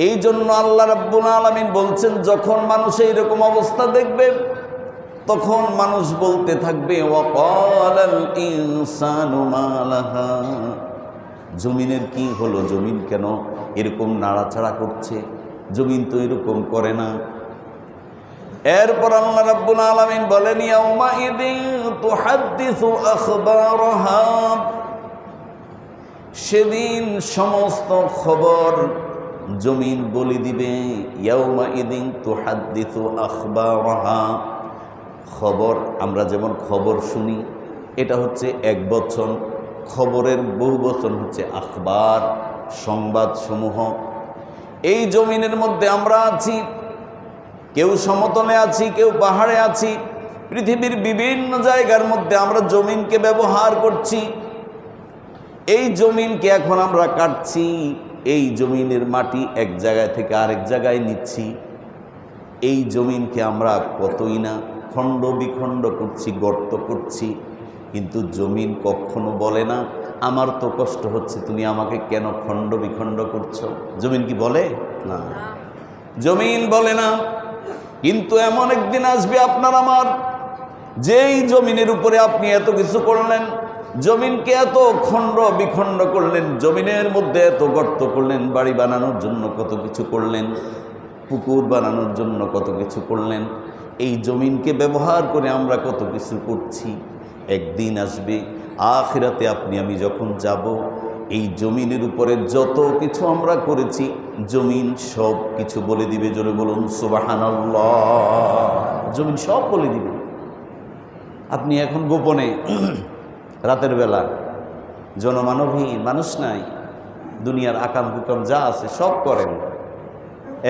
এই জন্য আল্লাহ রাব্বুল আলামিন বলছেন, যখন মানুষ এইরকম অবস্থা দেখবে তখন মানুষ বলতে থাকবে ওয়াকালাল ইনসানু মা লাহা, জমিনের কি হলো, জমিন কেন এরকম নাড়াচাড়া করছে, জমিন তো এরকম করে না। এরপর আল্লাহ রাব্বুল আলামিন বলেন ইয়াউমা ইদিন তুহাদ্দিসু আখবারাহা, সেদিন সমস্ত খবর জমিন বলে দিবে। ইয়াউমা ইদিন তুহাদ্দিসু আখবারাহা, খবর আমরা যেমন খবর শুনি এটা হচ্ছে এক বচন, খবরের বহু বচন হচ্ছে আখবার, সংবাদ সমূহ। এই জমিনের মধ্যে আমরা আছি, কেউ সমতলে আছি, কেউ পাহাড়ে আছি, পৃথিবীর বিভিন্ন জায়গার মধ্যে আমরা জমিনকে ব্যবহার করছি। এই জমিনকে এখন আমরা কাটছি, এই জমিনের মাটি এক জায়গায় থেকে আরেক জায়গায় নিচ্ছি। এই জমিনকে আমরা কতই না খণ্ড বিখণ্ড করছি, গর্ত করছি, কিন্তু জমিন কখনো বলে না আমার তো কষ্ট হচ্ছে, তুমি আমাকে কেন খণ্ড বিখণ্ড করছো। জমিন কি বলে? না, জমিন বলে না। কিন্তু এমন একদিন আসবে আপনার আমার, যেই জমিনের উপরে আপনি এত কিছু করলেন, জমিনকে এত খণ্ড বিখণ্ড করলেন, জমিনের মধ্যে এত গর্ত করলেন, বাড়ি বানানোর জন্য কত কিছু করলেন, পুকুর বানানোর জন্য কত কিছু করলেন, এই জমিনকে ব্যবহার করে আমরা কত কিছু করছি। একদিন আসবে আখিরাতে আপনি আমি যখন যাব, এই জমিনের উপরে যত কিছু আমরা করেছি জমিন সব কিছু বলে দিবে। জোরে বলুন সুবহানাল্লাহ। জমিন সব বলে দিবে। আপনি এখন গোপনে রাতের বেলা জনমানবহীন, মানুষ নাই, দুনিয়ার আকাম কুকাম যা আছে সব করেন,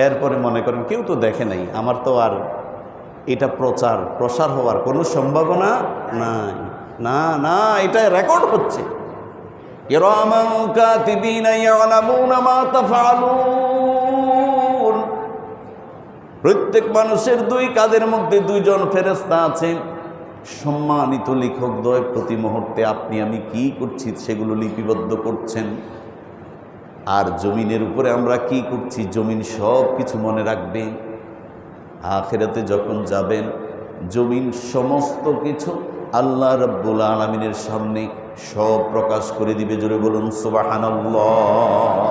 এরপরে মনে করেন কেউ তো দেখে নাই, আমার তো আর এটা প্রসার হওয়ার কোনো সম্ভাবনা নাই। না না, এটা রেকর্ড হচ্ছে। কিরামান কাতিবিনা ইয়ালামুনা মা তাফআলুন, প্রত্যেক মানুষের দুই কাঁধের মধ্যে দুইজন ফেরেশতা আছে, সম্মানিত লেখকদ্বয় প্রতি মুহূর্তে আপনি আমি কি করছি সেগুলো লিপিবদ্ধ করছেন। আর জমিনের উপরে আমরা কি করছি জমিন সব কিছু মনে রাখবে। আখিরাতে যখন যাবেন জমিন সমস্ত কিছু আল্লাহ রাব্বুল আলামিনের সামনে সব প্রকাশ করে দিবে। জোরে বলুন সুবহানাল্লাহ।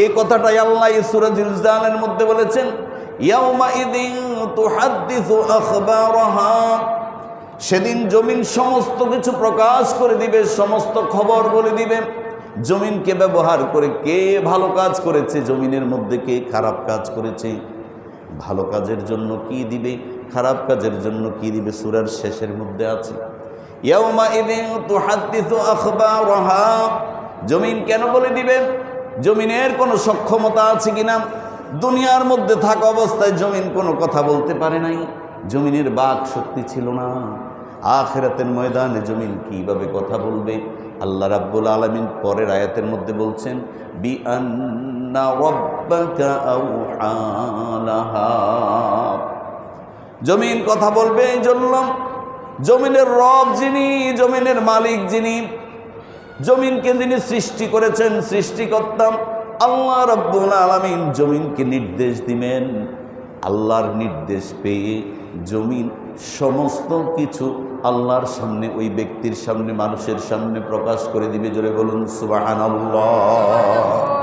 এই কথাটাই আল্লাহ সূরা জিলজালের মধ্যে বলেছেন, ইয়াউমা ইদিন তুহাদ্দিসু আখবারাহা, সেদিন জমিন সমস্ত কিছু প্রকাশ করে দিবে, সমস্ত খবর বলে দিবে। জমিনকে ব্যবহার করে কে ভালো কাজ করেছে, জমিনের মধ্যে কে খারাপ কাজ করেছে, ভালো কাজের জন্য কি দিবে, খারাপ কাজের জন্য কি দিবে, সূরার শেষের মধ্যে আছে ইয়াউমা ইদিন তুহাদ্দিসু আখবারাহা। জমিন কেন বলে দিবে? জমিনের কোনো সক্ষমতা আছে কিনা? দুনিয়ার মধ্যে থাকা অবস্থায় জমিন কোনো কথা বলতে পারে নাই, জমিনের বাক শক্তি ছিল না। আখিরাতের ময়দানে জমিন কিভাবে কথা বলবে? আল্লাহ রাব্বুল আলামিন পরের আয়াতের মধ্যে বলছেন, বিআন্না রাব্বাকা আওহা লাহা, জমিন কথা বলবে এই জন্য জমিনের রব যিনি, জমিনের মালিক যিনি, জমিনকে যিনি সৃষ্টি করেছেন, সৃষ্টিকর্তা আল্লাহ রাব্বুল আলামিন জমিনকে নির্দেশ দিবেন। আল্লাহর নির্দেশ পেয়ে জমিন সমস্ত কিছু আল্লাহর সামনে, ওই ব্যক্তির সামনে, মানুষের সামনে প্রকাশ করে দিবে। জোরে বলুন সুবহানাল্লাহ।